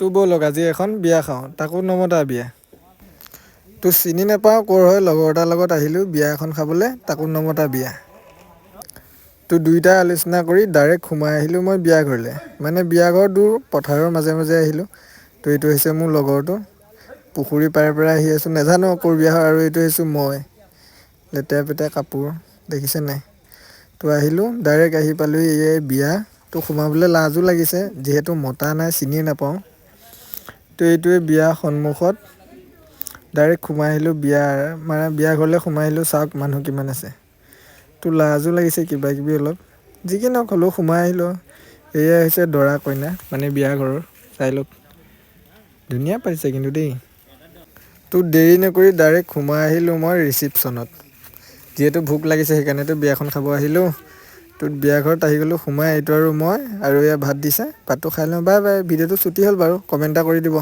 তোৰ ব'লক আজি এখন বিয়া খাওঁ, তাকো নমতা বিয়া। তোৰ চিনি নাপাওঁ ক'ৰ হয়, লগৰ এটাৰ লগত আহিলোঁ বিয়া এখন খাবলৈ, তাকো নমতা বিয়া। তোৰ দুইটাই আলোচনা কৰি ডাইৰেক্ট সোমাই আহিলোঁ মই বিয়া ঘৰলৈ। মানে বিয়া ঘৰ দূৰ, পথাৰৰ মাজে মাজে আহিলোঁ। তো এইটো হৈছে মোৰ লগৰটো, পুখুৰী পাৰে পাৰে আহি আছোঁ, নাজানো ক'ৰ বিয়া হয়। আৰু এইটো হৈছোঁ মই, লেতেৰা পেতেৰা কাপোৰ দেখিছে নাই। তো আহিলোঁ, ডাইৰেক্ট আহি পালোঁ এই বিয়া। তো সোমাবলৈ লাজো লাগিছে, যিহেতু মতা নাই চিনি নাপাওঁ। তো এইটোৱে বিয়া সন্মুখত ডাইৰেক্ট সোমাই আহিলোঁ বিয়াৰ, মানে বিয়া ঘৰলৈ সোমাই আহিলোঁ, চাওক মানুহ কিমান আছে। তো লাজো লাগিছে কিবা কিবি অলপ, যি কি নহওক হ'লেও সোমাই আহিলোঁ। এয়াই হৈছে দৰা কইনা, মানে বিয়া ঘৰৰ, চাই লওক ধুনীয়া পাতিছে কিন্তু দেই। তো দেৰি নকৰি ডাইৰেক্ট সোমাই আহিলোঁ মই ৰিচিপশ্যনত। যিহেতু ভোক লাগিছে সেইকাৰণেতো বিয়াখন খাব আহিলোঁ। তো বিয়া ঘৰত আহি গ'লোঁ সোমাই, এইটো আৰু মই আৰু এয়া ভাত দিছে, ভাতটো খাই লওঁ। বাই বাই, ভিডিঅ'টো ছুটি হ'ল বাৰু, কমেণ্ট এটা কৰি দিব।